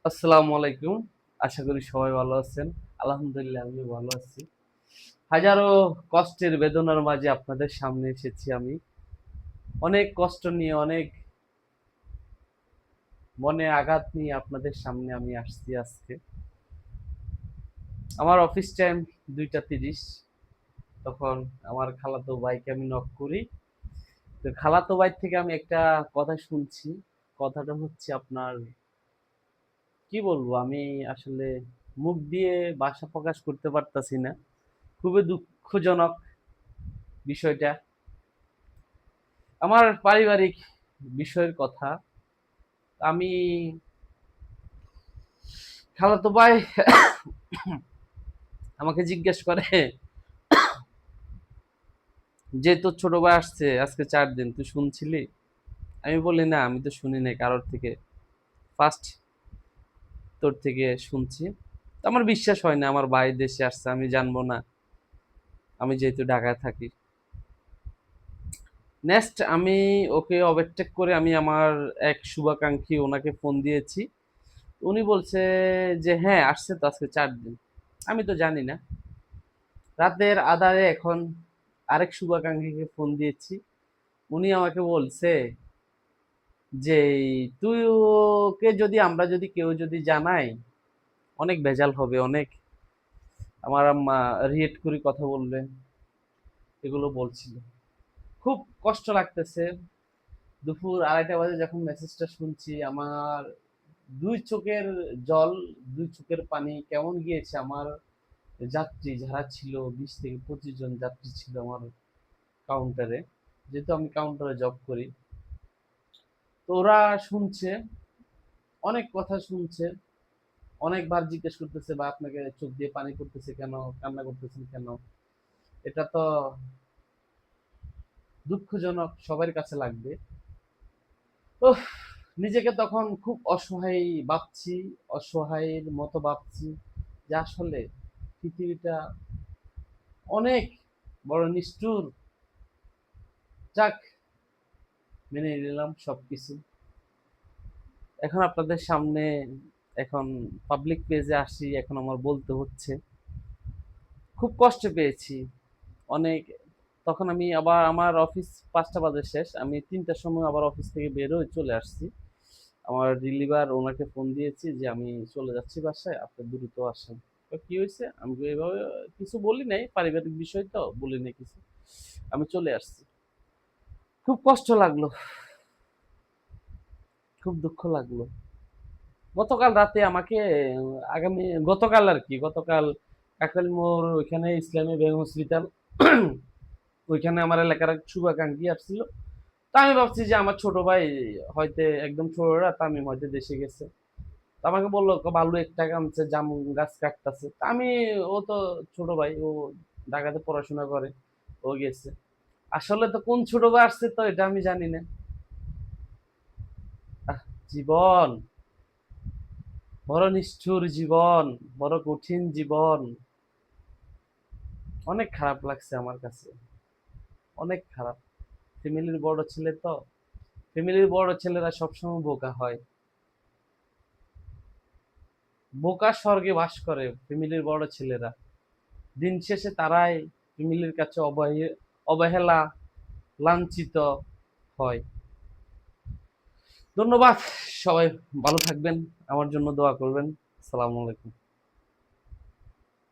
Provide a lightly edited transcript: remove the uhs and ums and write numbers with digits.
আসসালামু আলাইকুম। আশা করি সবাই ভালো আছেন। আলহামদুলিল্লাহ আমিও ভালো আছি। হাজারো কষ্টের বেদনার মাঝে আপনাদের সামনে এসেছি আমি। অনেক কষ্ট নিয়ে, অনেক মনে আঘাত নিয়ে আপনাদের সামনে আমি আসছি আজকে। আমার অফিস টাইম ২টা ৩০। তখন আমার খালাতো ভাইকে আমি নক করি। তো খালাতো ভাই থেকে আমি একটা কথা শুনছি। কথাটা হচ্ছে আপনার কি বলবো আমি আসলে মুখ দিয়ে ভাষা প্রকাশ করতে পারতাছি না। খুবই দুঃখজনক বিষয়টা। আমার পারিবারিক বিষয়ের কথা। আমি খালাতো ভাই আমাকে জিজ্ঞেস করে যে তোর ছোট ভাই আসছে আজকে 4 দিন, তুই শুনছিলি? আমি বলি না, আমি তো শুনি নাই কারোর থেকে, ফার্স্ট তোর থেকে শুনছি। তো আমার বিশ্বাস হয় না আমার ভাই দেশে আসছে, আমি জানবো না, আমি যেহেতু ঢাকায় থাকি। নেক্সট আমি ওকে ওভারটেক করে আমি আমার এক শুভাকাঙ্ক্ষী ওনাকে ফোন দিয়েছি। উনি বলছে যে হ্যাঁ আসছে তো আজকে 4 দিন। আমি তো জানি না। রাতের আঁধারে এখন আরেক শুভাকাঙ্ক্ষীকে ফোন দিয়েছি। উনি আমাকে বলছে যে তুই ওকে যদি আমরা যদি কেউ যদি জানাই অনেক ভেজাল হবে, অনেক আমার আম্মা রিয়েক্ট করে কথা বলবে, এগুলো বলছিল। খুব কষ্ট লাগতেছে। দুপুর 2:30 বাজে যখন মেসেজটা শুনছি আমার দুই চোখের জল, দুই চোখের পানি কেমন গিয়েছে। আমার যাত্রী যারা ছিল 20 থেকে 25 জন যাত্রী ছিল আমার কাউন্টারে, যেহেতু আমি কাউন্টারে জব করি। তো ওরা শুনছে, অনেক কথা শুনছে, অনেকবার জিজ্ঞেস করতেছে বা আপনাকে চোখ দিয়ে পানি পড়তেছে কেন, কান্না করতেছেন কেন। এটা তো দুঃখজনক, সবার কাছে লাগবে। উফ, নিজেকে তখন খুব অসহায় ভাবছি, অসহায়ের মতো ভাবছি যে আসলে পৃথিবীটা অনেক বড় নিষ্ঠুর। যাক, মেনে নিলাম সবকিছু। এখন আপনাদের সামনে, এখন পাবলিক পেজে আসি, এখন আমার বলতে হচ্ছে। খুব কষ্ট পেয়েছি অনেক। তখন আমি আবার আমার অফিস 5টা বাজে শেষ, আমি 3টার সময় আবার অফিস থেকে বের হয়ে চলে আসছি। আমার রিলিভার ওনাকে ফোন দিয়েছি যে আমি চলে যাচ্ছি বাসায়, আপনি দ্রুত আসেন। তো কি হয়েছে আমি তো এভাবে কিছু বলি নাই, পারিবারিক বিষয় তো বলি নাই কিছু, আমি চলে আসছি। খুব কষ্ট লাগলো, খুব দুঃখ লাগলো। গতকাল রাতে আমাকে আগামী গতকাল আর কি, গতকাল কাকরাইল মোড় ওইখানে ইসলামী ব্যাংক হসপিটাল ওইখানে আমার এলাকার এক শুভাকাঙ্ক্ষী আসছিল। তা আমি ভাবছি যে আমার ছোট ভাই হয়তো একদম ছোটরা তামিম হয়তো দেশে গেছে। তো আমাকে বললো ভালো একটা আনছে, জাম গাছ কাটতেছে। তা আমি, ও তো ছোট ভাই, ও ঢাকাতে পড়াশোনা করে, ও গেছে। আসলে তো কোন ছোট ভাই আসছে তো এটা আমি জানি না। আহ, জীবন বড় নিষ্ঠুর, জীবন বড় কঠিন জীবন। অনেক খারাপ লাগছে আমার কাছে, অনেক খারাপ। ফ্যামিলির বড় ছেলে তো, ফ্যামিলির বড় ছেলেরা সবসময় বোকা হয়, বোকা স্বর্গে বাস করে ফ্যামিলির বড় ছেলেরা। দিন শেষে তারাই ফ্যামিলির কাছে অবহেলা, লাঞ্ছিত হয়। ধন্যবাদ। সবাই ভালো থাকবেন, আমার জন্য দোয়া করবেন। আসসালামু আলাইকুম।